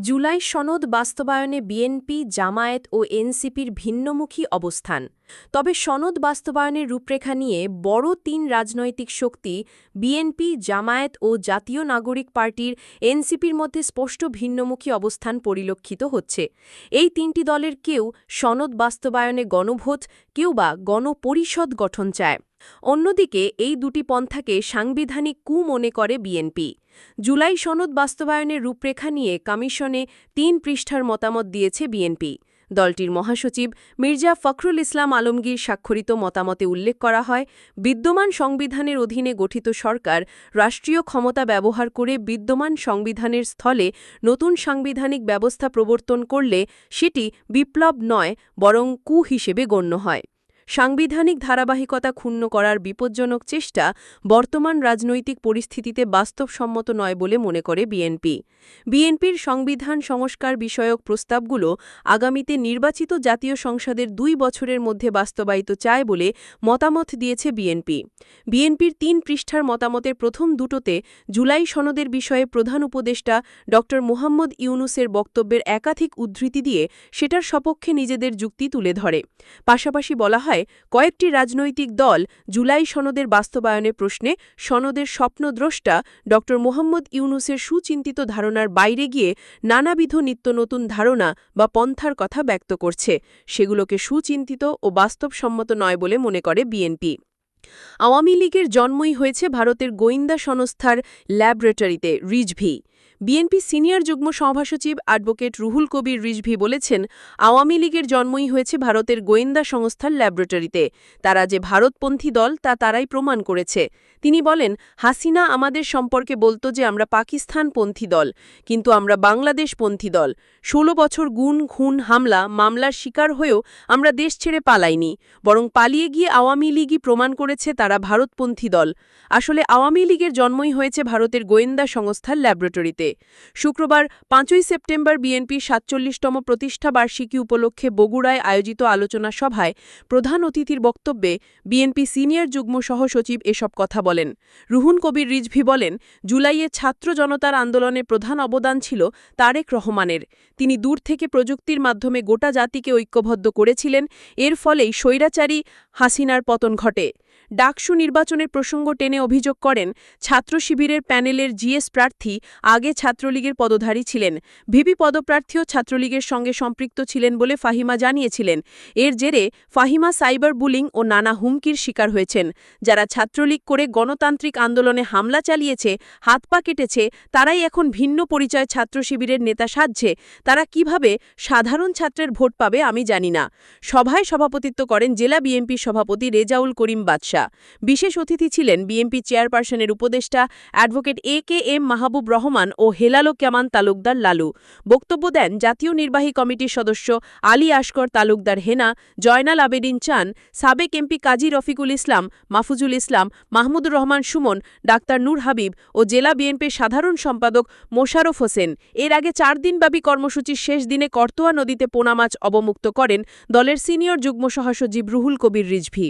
জুলাই সনদ বাস্তবায়নে বিএনপি, জামায়াত ও এনসিপির ভিন্নমুখী অবস্থান। তবে সনদ বাস্তবায়নের রূপরেখা নিয়ে বড় তিন রাজনৈতিক শক্তি বিএনপি, জামায়াত ও জাতীয় নাগরিক পার্টির এনসিপির মধ্যে স্পষ্ট ভিন্নমুখী অবস্থান পরিলক্ষিত হচ্ছে। এই তিনটি দলের কেউ সনদ বাস্তবায়নে গণভোট, কেউ বা গণপরিষদ গঠন চায়। অন্যদিকে এই দুটি পন্থাকে সাংবিধানিক কূ মনে করে বিএনপি। জুলাই সনদ বাস্তবায়নের রূপরেখা নিয়ে কমিশনে ৩ পৃষ্ঠার মতামত দিয়েছে বিএনপি। দলটির মহাসচিব মির্জা ফখরুল ইসলাম আলমগীর স্বাক্ষরিত মতামতে উল্লেখ করা হয়, বিদ্যমান সংবিধানের অধীনে গঠিত সরকার রাষ্ট্রীয় ক্ষমতা ব্যবহার করে বিদ্যমান সংবিধানের স্থলে নতুন সাংবিধানিক ব্যবস্থা প্রবর্তন করলে সেটি বিপ্লব নয়, বরং কূ হিসেবে গণ্য হয়। সাংবিধানিক ধারাবাহিকতা ক্ষুণ্ণ করার বিপজ্জনক চেষ্টা বর্তমান রাজনৈতিক পরিস্থিতিতে বাস্তবসম্মত নয় বলে মনে করে বিএনপি। বিএনপির সংবিধান সংস্কার বিষয়ক প্রস্তাবগুলো আগামীতে নির্বাচিত জাতীয় সংসদের 2 বছরের মধ্যে বাস্তবায়িত চায় বলে মতামত দিয়েছে বিএনপি। বিএনপির 3 পৃষ্ঠার মতামতের প্রথম দুটোতে জুলাই সনদের বিষয়ে প্রধান উপদেষ্টা ড. মুহাম্মদ ইউনূসের বক্তব্যের একাধিক উদ্ধৃতি দিয়ে সেটার সপক্ষে নিজেদের যুক্তি তুলে ধরে। পাশাপাশি বলা হয়, কয়েকটি রাজনৈতিক দল জুলাই সনদের বাস্তবায়নের প্রশ্নে সনদের স্বপ্নদ্রষ্টা ড. মুহাম্মদ ইউনূসের সুচিন্তিত ধারণার বাইরে গিয়ে নানাবিধ নিত্যনতুন ধারণা বা পন্থার কথা ব্যক্ত করছে, সেগুলোকে সুচিন্তিত ও বাস্তবসম্মত নয় বলে মনে করে বিএনপি। আওয়ামী লীগের জন্মই হয়েছে ভারতের গোয়েন্দা সংস্থার ল্যাবরেটরিতে, রিজভি। বিএনপি সিনিয়র যুগ্ম সভাসচিব অ্যাডভোকেট রুহুল কবির রিজভি বলেছেন, আওয়ামী লীগের জন্মই হয়েছে ভারতের গোয়েন্দা সংস্থার ল্যাবরেটরিতে। তারা যে ভারতপন্থী দল তা তারাই প্রমাণ করেছে। তিনি বলেন, হাসিনা আমাদের সম্পর্কে বলত যে আমরা পাকিস্তানপন্থী দল, কিন্তু আমরা বাংলাদেশপন্থী দল। 16 বছর গুণ, খুন, হামলা, মামলার শিকার হয়েও আমরা দেশ ছেড়ে পালাইনি, বরং পালিয়ে গিয়ে আওয়ামী লীগই প্রমাণ করেছে তারা ভারতপন্থী দল। আসলে আওয়ামী লীগের জন্মই হয়েছে ভারতের গোয়েন্দা সংস্থার ল্যাবরেটরিতে। শুক্রবার 5ই সেপ্টেম্বর বিএনপির 47তম প্রতিষ্ঠা বার্ষিকী উপলক্ষে বগুড়ায় আয়োজিত আলোচনা সভায় প্রধান অতিথির বক্তব্যে বিএনপি সিনিয়র যুগ্ম সহসচিব এসব কথা বলেন। রুহুল কবির রিজভি বলেন, জুলাইয়ে ছাত্র জনতার আন্দোলনে প্রধান অবদান ছিল তারেক রহমানের। তিনি দূর থেকে প্রযুক্তির মাধ্যমে গোটা জাতিকে ঐক্যবদ্ধ করেছিলেন। এর ফলেই স্বৈরাচারী হাসিনার পতন ঘটে। ডাকসু নির্বাচনের প্রসঙ্গ টেনে অভিযোগ করেন, ছাত্র শিবিরের প্যানেলের জিএস প্রার্থী আগে ছাত্রলীগের পদধারী ছিলেন। ভিপি পদপ্রার্থীও ছাত্রলীগের সঙ্গে সম্পৃক্ত ছিলেন বলে ফাহিমা জানিয়েছিলেন। এর জেরে ফাহিমা সাইবার বুলিং ও নানা হুমকির শিকার হয়েছেন। যারা ছাত্রলীগ করে গণতান্ত্রিক আন্দোলনে হামলা চালিয়েছে, হাত পা কেটেছে, তারাই এখন ভিন্ন পরিচয় ছাত্র শিবিরের নেতা সাজছে। তারা কিভাবে সাধারণ ছাত্রের ভোট পাবে আমি জানি না। সভায় সভাপতিত্ব করেন জেলা বিএনপির সভাপতি রেজাউল করিম বাদশা। বিশেষ অতিথি ছিলেন বিএনপি চেয়ারপারসনের উপদেষ্টা অ্যাডভোকেট এ.কে.এম. মাহবুব রহমান ও হেলালো কামান তালুকদার লালু। বক্তব্য দেন জাতীয় নির্বাহী কমিটির সদস্য আলী আসগর তালুকদার হেনা, জয়নাল আবেদিন চান, সাবেক এমপি কাজী রফিকুল ইসলাম, মাহফুজুল ইসলাম, মাহমুদুর রহমান সুমন, ডাক্তার নূর হাবিব ও জেলা বিএনপির সাধারণ সম্পাদক মোশাররফ হোসেন। এর আগে 4 দিনব্যাপী কর্মসূচির শেষ দিনে করতোয়া নদীতে পোনা মাছ অবমুক্ত করেন দলের সিনিয়র যুগ্ম সহসচিব রুহুল কবির রিজভি।